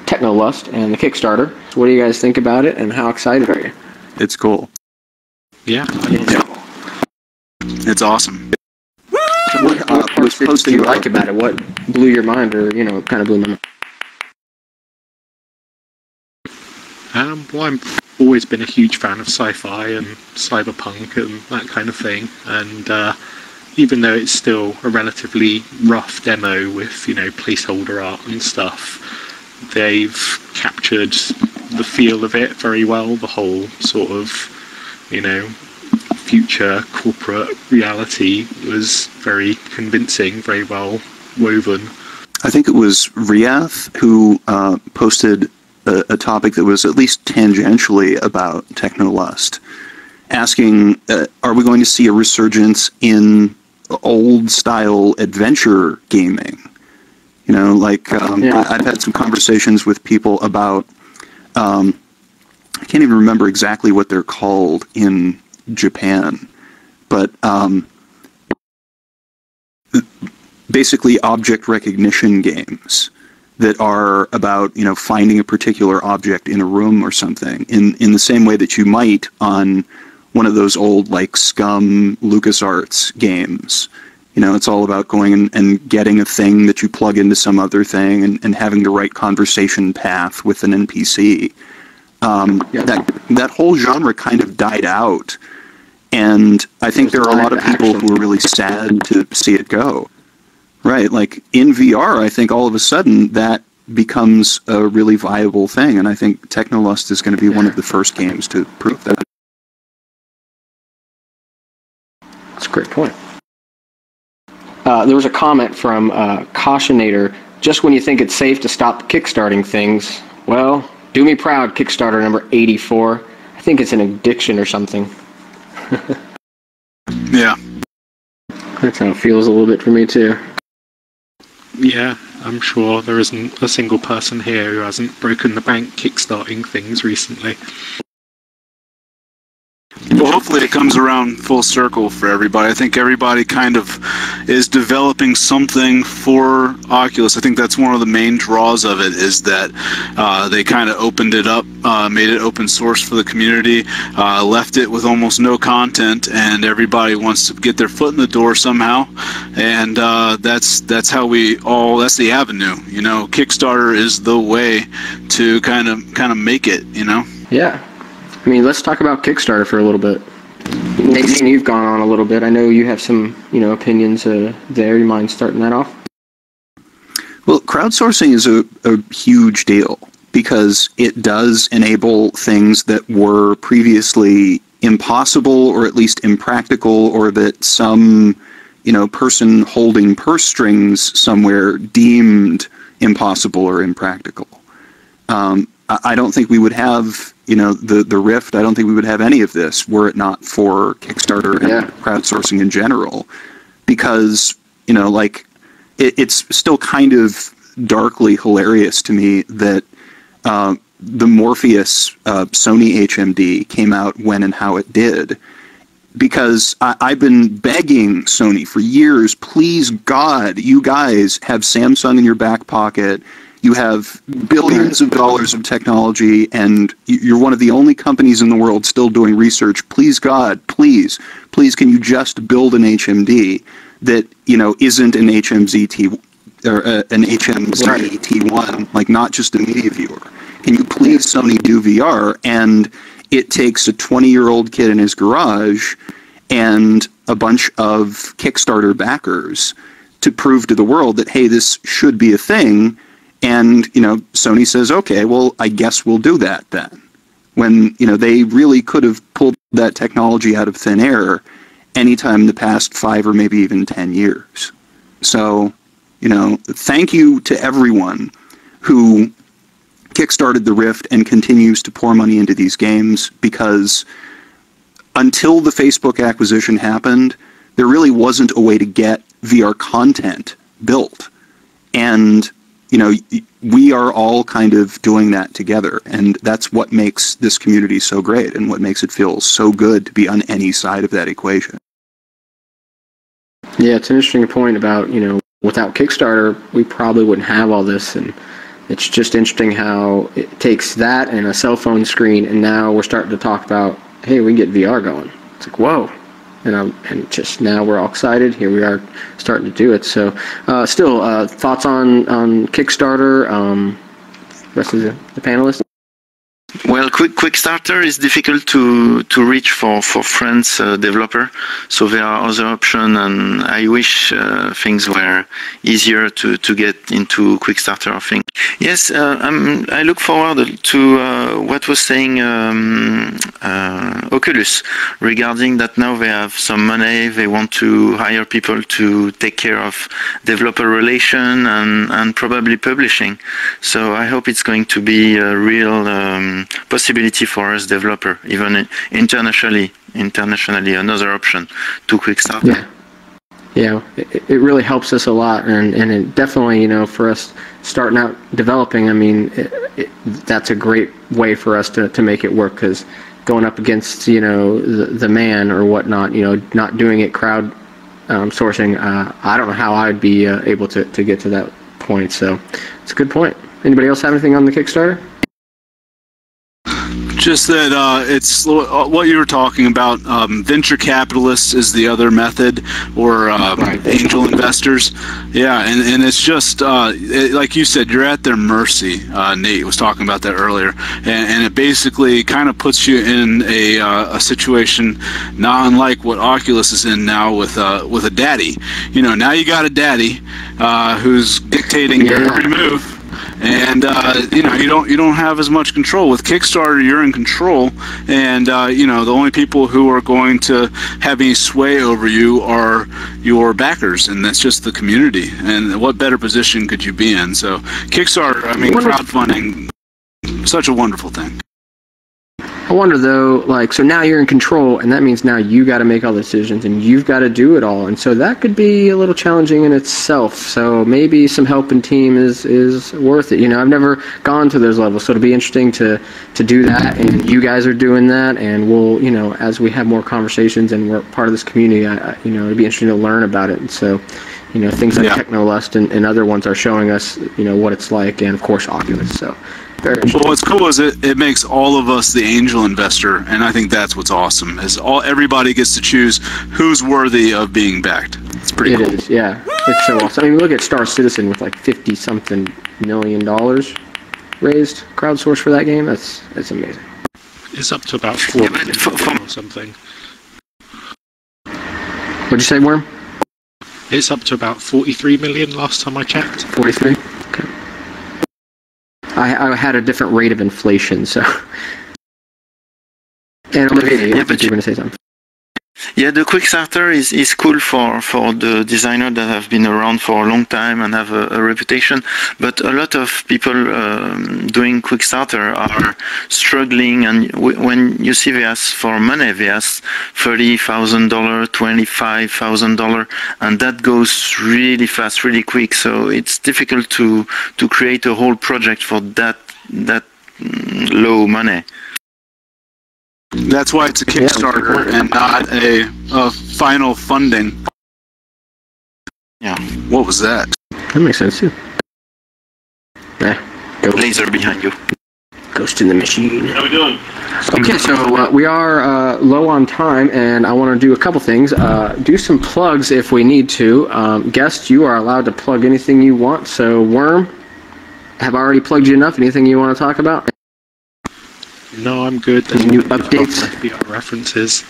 Technolust and the Kickstarter. So what do you guys think about it, and how excited are you? It's cool. Yeah. It's awesome. What parts did you like about it? What blew your mind, or kind of blew my mind? Well, I've always been a huge fan of sci-fi and cyberpunk and that kind of thing, and even though it's still a relatively rough demo with placeholder art and stuff, they've captured the feel of it very well. The whole sort of future corporate reality was very convincing, very well woven. I think it was Riath who posted a topic that was at least tangentially about Technolust, asking, are we going to see a resurgence in old-style adventure gaming? I've had some conversations with people about, I can't even remember exactly what they're called in Japan, but basically object recognition games that are about finding a particular object in a room or something, in the same way that you might on one of those old Scum LucasArts games. It's all about going and getting a thing that you plug into some other thing, and having the right conversation path with an NPC. That whole genre kind of died out, and I think there are a lot of people who are really sad to see it go. Right, like in VR, I think all of a sudden that becomes a really viable thing, and I think Technolust is going to be one of the first games to prove that. That's a great point. There was a comment from Cautionator. Just when you think it's safe to stop kickstarting things, well, do me proud, Kickstarter number 84. I think it's an addiction or something. Yeah. That's how it feels a little bit for me, too. Yeah, I'm sure there isn't a single person here who hasn't broken the bank kickstarting things recently. Well, hopefully it comes around full circle for everybody. I think everybody kind of is developing something for Oculus. I think that's one of the main draws of it, is that they kind of opened it up, made it open source for the community, left it with almost no content, and everybody wants to get their foot in the door somehow. And that's how that's the avenue. Kickstarter is the way to kind of make it. Yeah. I mean, let's talk about Kickstarter for a little bit. Nathan, you've gone on a little bit. I know you have some, opinions there. You mind starting that off? Well, crowdsourcing is a huge deal, because it does enable things that were previously impossible, or at least impractical, or that some, person holding purse strings somewhere deemed impossible or impractical. I don't think we would have, the Rift. I don't think we would have any of this were it not for Kickstarter and crowdsourcing in general, because, it's still kind of darkly hilarious to me that the Morpheus Sony HMD came out when and how it did. Because I've been begging Sony for years, please God, you guys have Samsung in your back pocket. You have billions of dollars of technology, and you're one of the only companies in the world still doing research. Please God, please, can you just build an HMD that, you know, isn't an HMZT or an HMZT1, like not just a media viewer? Can you please, Sony, do VR? And it takes a 20-year-old kid in his garage and a bunch of Kickstarter backers to prove to the world that, hey, this should be a thing. And, you know, Sony says, okay, well, I guess we'll do that then. When, you know, they really could have pulled that technology out of thin air anytime in the past 5 or maybe even 10 years. So, you know, thank you to everyone who kickstarted the Rift and continues to pour money into these games, because until the Facebook acquisition happened, there really wasn't a way to get VR content built. And, you know, we are all kind of doing that together, and that's what makes this community so great and what makes it feel so good to be on any side of that equation. Yeah, it's an interesting point about, you know, without Kickstarter, we probably wouldn't have all this, and it's just interesting how it takes that and a cell phone screen, and now we're starting to talk about, hey, we can get VR going. It's like, whoa. And just now we're all excited. Here we are starting to do it. So still, thoughts on Kickstarter, rest of the panelists? Well, Quickstarter is difficult to reach for friends developer, so there are other options, and I wish things were easier to get into Quickstarter, I think. Yes, I look forward to what was saying Oculus regarding that now they have some money, they want to hire people to take care of developer relation and probably publishing. So I hope it's going to be a real possibility for us developer, even internationally another option to Quickstarter. Yeah, it really helps us a lot, and it definitely, you know, for us starting out developing, I mean, that's a great way for us to make it work, because going up against, you know, the man or whatnot, you know, not doing it crowd sourcing, I don't know how I'd be able to get to that point. So it's a good point. Anybody else have anything on the Kickstarter? Just that it's what you were talking about. Venture capitalists is the other method, or angel investors. Yeah, and it's just like you said, you're at their mercy. Nate was talking about that earlier, and it basically kind of puts you in a situation not unlike what Oculus is in now with a daddy. You know, now you got a daddy who's dictating your every move. And you know, you don't have as much control. With Kickstarter, you're in control, and you know, the only people who are going to have any sway over you are your backers, and that's just the community. And what better position could you be in? So Kickstarter, I mean, crowdfunding, such a wonderful thing. I wonder though, like, so now you're in control, and that means now you got to make all the decisions, and you've got to do it all, and so that could be a little challenging in itself. So maybe some help and team is worth it. You know, I've never gone to those levels, so it'll be interesting to do that, and you guys are doing that, and we'll, you know, as we have more conversations and we're part of this community, you know, it'll be interesting to learn about it. And so, you know, things like Technolust and other ones are showing us, you know, what it's like, and of course Oculus. So. Well, what's cool is it makes all of us the angel investor, and I think that's what's awesome. Is everybody gets to choose who's worthy of being backed. It's pretty cool. It is, yeah. It's so awesome. I mean, look at Star Citizen with like $50-something million raised, crowdsourced for that game. That's amazing. It's up to about 4 million or something. What'd you say, Worm? It's up to about 43 million last time I checked. 43? Okay. I had a different rate of inflation, so. And Olivier, you were going to say something. Yeah, the quick starter is cool for the designer that have been around for a long time and have a reputation. But a lot of people doing quick starter are struggling, and when you see they ask for money, they ask $30,000, $25,000, and that goes really fast, really quick. So it's difficult to create a whole project for that low money. That's why it's a Kickstarter and not a final funding. Yeah. What was that? That makes sense too. Laser behind you. Ghost in the machine. How we doing? Okay, so we are low on time, and I want to do a couple things. Do some plugs if we need to. Guests, you are allowed to plug anything you want. So, Worm, have I already plugged you enough? Anything you want to talk about? No, I'm good. There's Any new updates? VR references.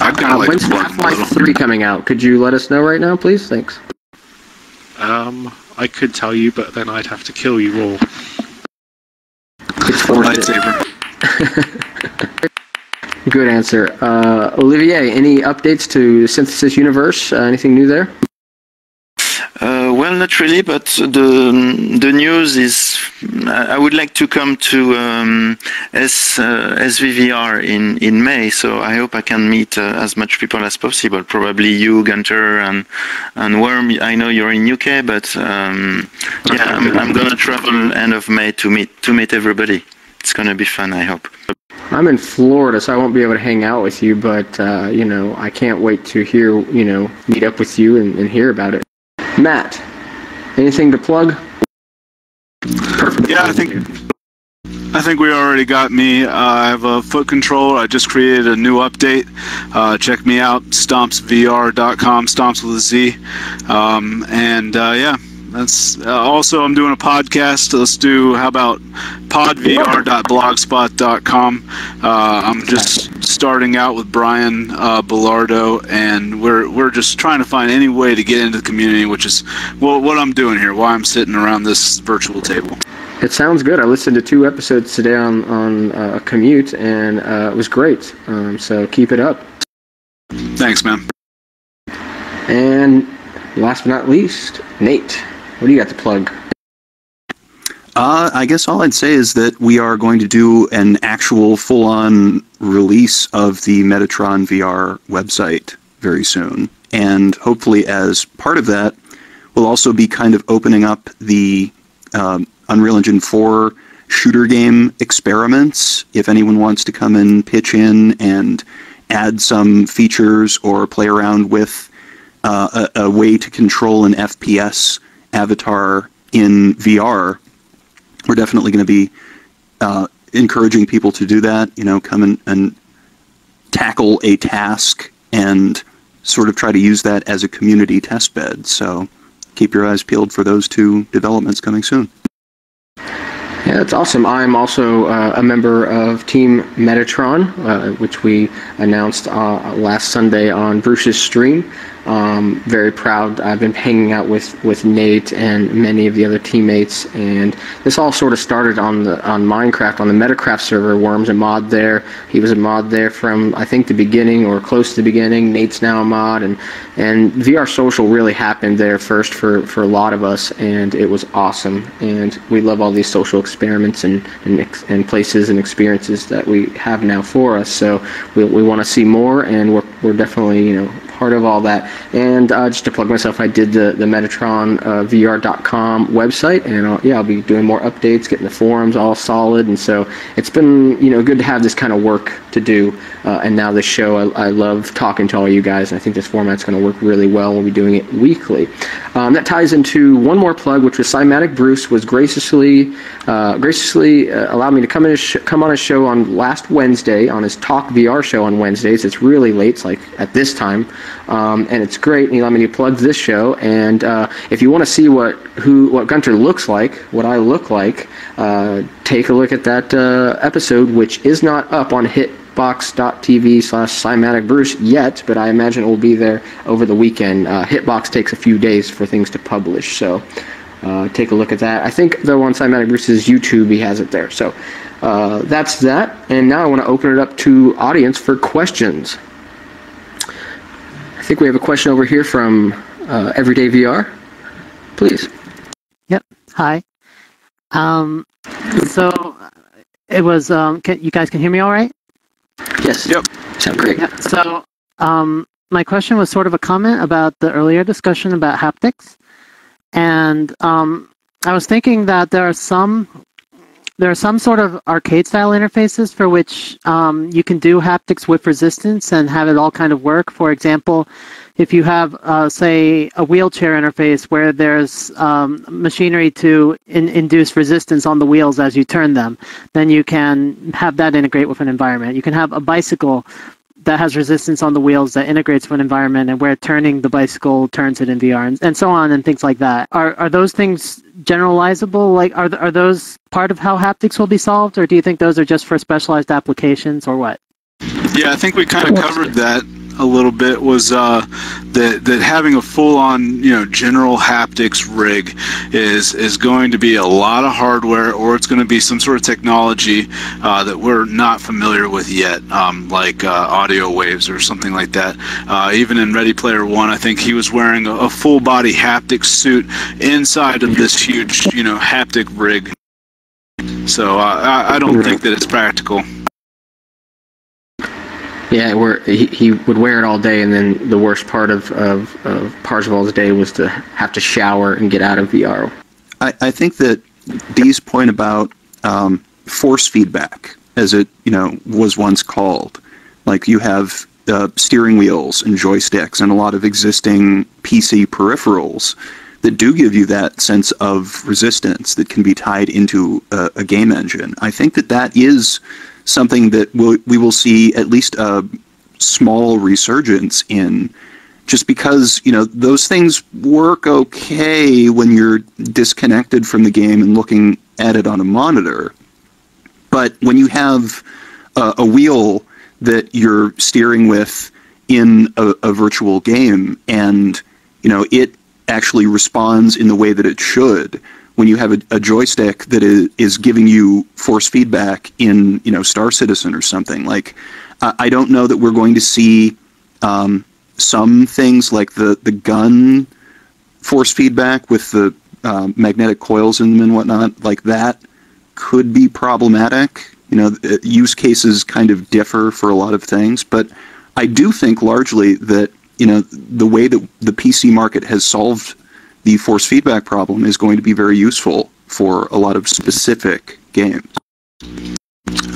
I'd kind of like When's to plug a Half-Life little. 3 coming out? Could you let us know right now, please? Thanks. I could tell you, but then I'd have to kill you all. It's for Lightsaber. Good answer. Olivier, any updates to Synthesis Universe? Anything new there? Well, not really, but the news is I would like to come to SVVR in May, so I hope I can meet as much people as possible. Probably you, Gunter, and Worm. I know you're in UK, but yeah, I'm gonna travel end of May to meet everybody. It's gonna be fun, I hope. I'm in Florida, so I won't be able to hang out with you, but you know, I can't wait to hear, you know, meet up with you and hear about it. Matt, anything to plug? Perfect. Yeah, I think we already got me. I have a foot controller. I just created a new update. Check me out, stompsvr.com, stomps with a Z. Yeah, that's also I'm doing a podcast. Let's do, how about podvr.blogspot.com. I'm just starting out with Brian Bellardo, and we're just trying to find any way to get into the community, which is what I'm doing here, why I'm sitting around this virtual table. It sounds good. I listened to 2 episodes today on a commute, and it was great. So keep it up. Thanks, man. And last but not least, Nate, what do you got to plug? I guess all I'd say is that we are going to do an actual full-on release of the Metatron VR website very soon. And hopefully as part of that, we'll also be kind of opening up the Unreal Engine 4 shooter game experiments. If anyone wants to come and pitch in and add some features or play around with a way to control an FPS avatar in VR, we're definitely going to be encouraging people to do that, you know, come in and tackle a task and sort of try to use that as a community test bed. So keep your eyes peeled for those 2 developments coming soon. Yeah, that's awesome. I'm also a member of Team Metatron, which we announced last Sunday on Bruce's stream. Very proud. I've been hanging out with Nate and many of the other teammates, and this all sort of started on Minecraft, on the Metacraft server. Worm's a mod there. He was a mod there from, I think, the beginning or close to the beginning. Nate's now a mod, and VR Social really happened there first for a lot of us, and it was awesome. And we love all these social experiments and places and experiences that we have now for us. So we want to see more, and we're definitely, you know, part of all that. And just to plug myself, I did the MetatronVR.com website, and I'll be doing more updates, getting the forums all solid, and so it's been, you know, good to have this kind of work to do. And now this show, I love talking to all you guys, and I think this format's going to work really well. We'll be doing it weekly. That ties into one more plug, which was Cymatic Bruce was graciously allowed me to come on his show on last Wednesday, on his Talk VR show on Wednesdays. It's really late, it's like at this time, and it's great. And he allowed me to plug this show. And if you want to see what Gunter looks like, what I look like, take a look at that episode, which is not up on hitbox.tv/cymaticbruce yet, but I imagine it will be there over the weekend. Hitbox takes a few days for things to publish, so take a look at that. I think, though, on Cymatic Bruce's YouTube, he has it there. So that's that. And now I want to open it up to audience for questions. think we have a question over here from Everyday VR. Please. Yep. Hi. So it was. You guys can hear me all right? Yes. Yep. Sound great. Yeah. So my question was sort of a comment about the earlier discussion about haptics, and I was thinking that there are some sort of arcade-style interfaces for which you can do haptics with resistance and have it all kind of work. For example, if you have, say, a wheelchair interface where there's machinery to induce resistance on the wheels as you turn them, then you can have that integrate with an environment. You can have a bicycle that has resistance on the wheels that integrates with an environment and where turning the bicycle turns it in VR and so on and things like that. Are those things generalizable? Like, are those part of how haptics will be solved, or do you think those are just for specialized applications, or what? Yeah, I think we kind of covered that a little bit. Was that having a full-on general haptics rig is going to be a lot of hardware, or it's going to be some sort of technology that we're not familiar with yet, like audio waves or something like that. Even in Ready Player One, I think he was wearing a full-body haptics suit inside of this huge haptic rig. So I don't think that it's practical. Yeah, he would wear it all day, and then the worst part of Parzival's day was to have to shower and get out of VR. I think that Dee's point about force feedback, as it was once called, like you have steering wheels and joysticks and a lot of existing PC peripherals that do give you that sense of resistance that can be tied into a game engine. I think that is something that we will see at least a small resurgence in, just because those things work okay when you're disconnected from the game and looking at it on a monitor. But when you have a wheel that you're steering with in a virtual game, and it actually responds in the way that it should, when you have a joystick that is giving you force feedback in Star Citizen or something, like I don't know that we're going to see some things like the gun force feedback with the magnetic coils in them and whatnot, like that could be problematic. Use cases kind of differ for a lot of things, but I do think largely that the way that the PC market has solved the force feedback problem is going to be very useful for a lot of specific games.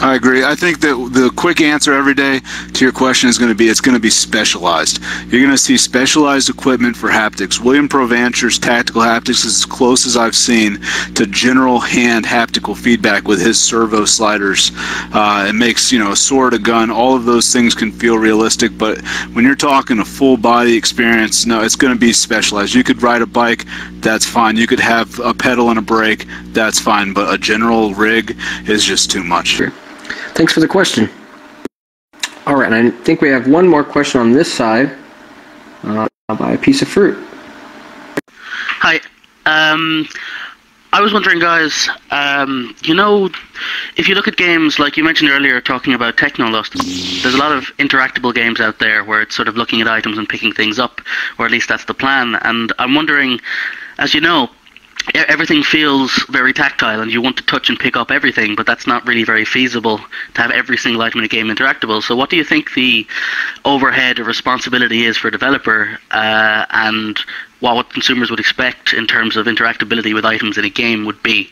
I agree. I think that the quick answer every day to your question is going to be it's going to be specialized. You're going to see specialized equipment for haptics. William Provancher's tactical haptics is as close as I've seen to general hand haptical feedback with his servo sliders. It makes a sword, a gun, all of those things can feel realistic, but when you're talking a full body experience, no, it's going to be specialized. You could ride a bike, that's fine. You could have a pedal and a brake, that's fine, but a general rig is just too much. Thanks for the question. All right, and I think we have one more question on this side by a piece of fruit. Hi. I was wondering, guys, if you look at games like you mentioned earlier talking about Technolust, there's a lot of interactable games out there where it's sort of looking at items and picking things up, or at least that's the plan. And I'm wondering, as you know, everything feels very tactile and you want to touch and pick up everything, but that's not really very feasible to have every single item in a game interactable. So what do you think the overhead or responsibility is for a developer and what consumers would expect in terms of interactability with items in a game would be?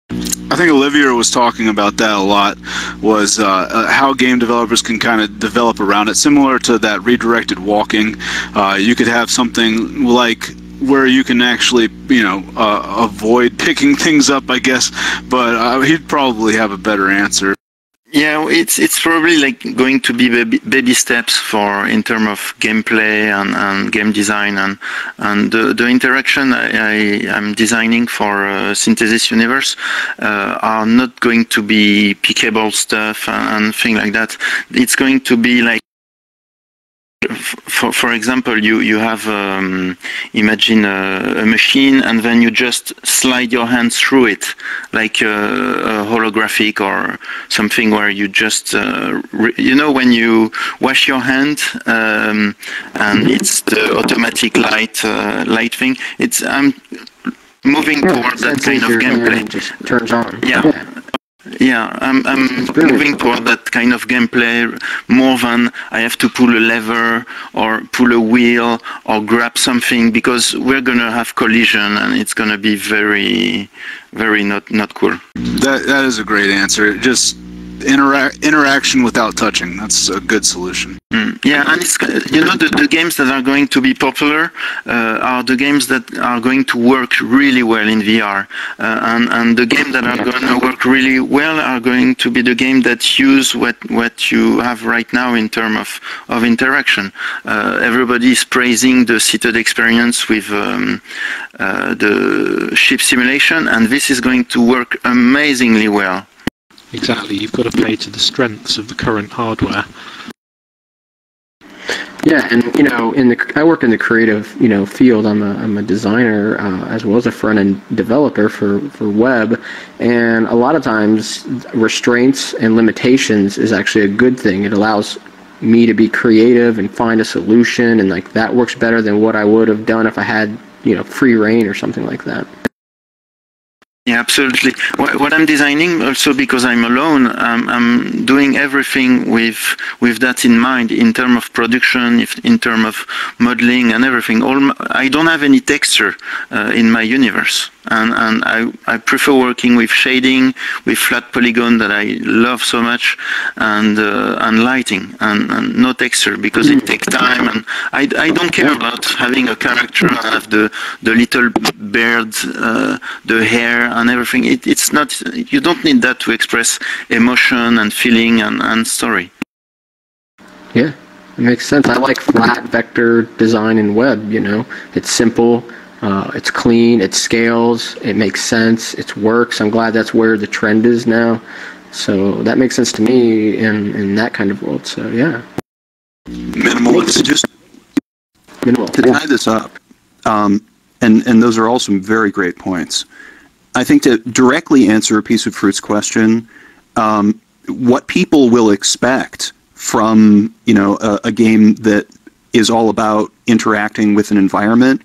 I think Olivier was talking about that a lot, was how game developers can kind of develop around it. Similar to that redirected walking, you could have something like where you can actually, avoid picking things up, I guess, but he'd probably have a better answer. Yeah, it's probably like going to be baby steps in terms of gameplay and game design and the interaction I'm designing for Synthesis Universe are not going to be pickable stuff and things like that. It's going to be like, for example, you have imagine a machine, and then you just slide your hand through it, like a holographic or something, where you just when you wash your hand and it's the automatic light thing. I'm moving toward that kind of gameplay. Just turns on. Yeah, I'm moving toward that kind of gameplay more than I have to pull a lever or pull a wheel or grab something, because we're gonna have collision and it's gonna be very, very not cool. That is a great answer. Just interaction without touching. That's a good solution. Yeah, and it's the games that are going to be popular are the games that are going to work really well in VR, and the games that are going to work really well are going to be the game that use what you have right now in terms of interaction. Everybody is praising the seated experience with the ship simulation, and this is going to work amazingly well. Exactly, you've got to play to the strengths of the current hardware. Yeah, and I work in the creative field. I'm a designer as well as a front end developer for web, and a lot of times restraints and limitations is actually a good thing. It allows me to be creative and find a solution, and like that works better than what I would have done if I had free reign or something like that. Yeah, absolutely. What I'm designing also, because I'm alone, I'm doing everything with that in mind, in terms of production, in terms of modeling and everything. I don't have any texture in my universe, and I prefer working with shading, with flat polygon that I love so much, and lighting and no texture, because it takes time, and I don't care about having a character and have the little beard, the hair and everything. It's not, you don't need that to express emotion and feeling and story. Yeah, it makes sense. I like flat vector design in web. It's simple, it's clean, it scales, it makes sense, it works. I'm glad that's where the trend is now. So that makes sense to me in that kind of world. So yeah. Minimalist. Just to tie this up, and those are all some very great points. I think to directly answer a Piece of Fruit's question, what people will expect from a game that is all about interacting with an environment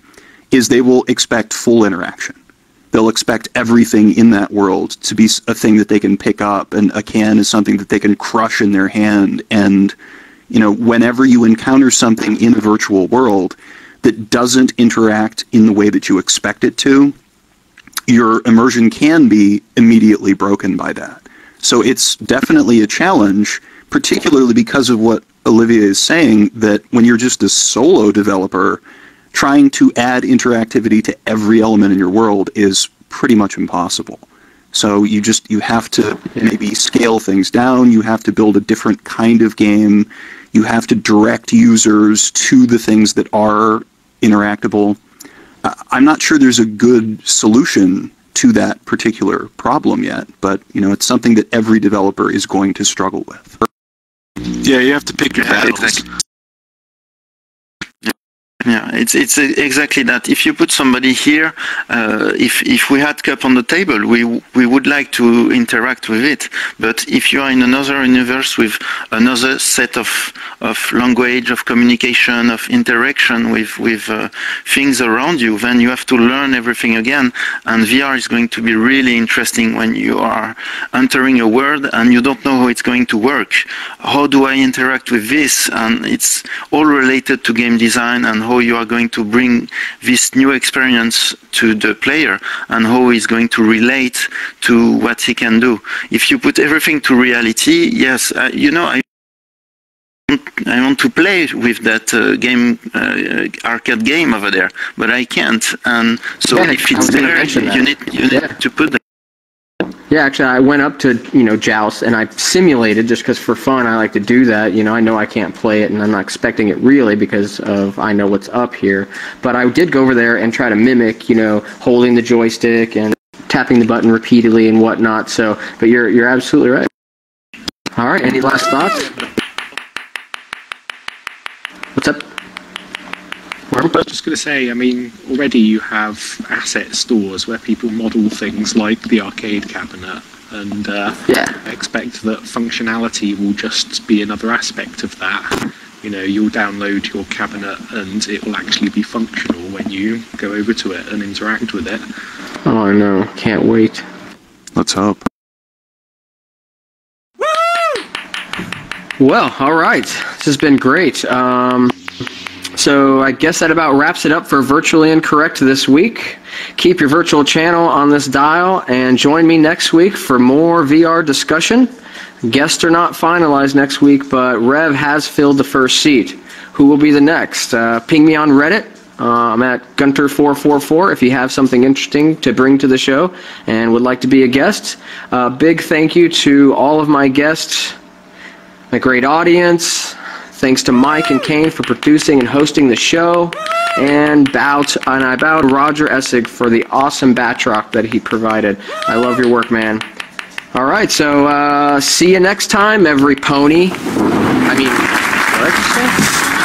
is they will expect full interaction. They'll expect everything in that world to be a thing that they can pick up, and a can is something that they can crush in their hand. And whenever you encounter something in a virtual world that doesn't interact in the way that you expect it to, your immersion can be immediately broken by that. So it's definitely a challenge, particularly because of what Olivier is saying, that when you're just a solo developer, trying to add interactivity to every element in your world is pretty much impossible. So you have to maybe scale things down, you have to build a different kind of game, you have to direct users to the things that are interactable. I'm not sure there's a good solution to that particular problem yet, but it's something that every developer is going to struggle with. Yeah, you have to pick your battles. Exactly. Yeah, it's exactly that. If you put somebody here, if we had cup on the table, we would like to interact with it. But if you are in another universe with another set of language, of communication, of interaction with things around you, then you have to learn everything again. And VR is going to be really interesting when you are entering a world and you don't know how it's going to work. How do I interact with this? And it's all related to game design and how you are going to bring this new experience to the player and how he's going to relate to what he can do. If you put everything to reality, yes, I want to play with that arcade game over there, but I can't. And so if it's there, you need to put that. Yeah, actually, I went up to, Joust, and I simulated, just because for fun, I like to do that. I know I can't play it, and I'm not expecting it really because I know what's up here. But I did go over there and try to mimic, holding the joystick and tapping the button repeatedly and whatnot. So, but you're absolutely right. All right, any last thoughts? What's up? I was just going to say, I mean, already you have asset stores where people model things like the arcade cabinet, and I expect that functionality will just be another aspect of that. You know, you'll download your cabinet and it will actually be functional when you go over to it and interact with it. Oh, I know. Can't wait. Let's hope. Well, all right. This has been great. So I guess that about wraps it up for Virtually Incorrect this week. Keep your virtual channel on this dial and join me next week for more VR discussion. Guests are not finalized next week, but Rev has filled the first seat. Who will be the next? Ping me on Reddit. I'm at Gunter444 if you have something interesting to bring to the show and would like to be a guest. Big thank you to all of my guests, my great audience. Thanks to Mike and Kane for producing and hosting the show, and I bow to Roger Essig for the awesome backdrop that he provided. I love your work, man. All right, so see you next time, every pony. I mean, what did you say?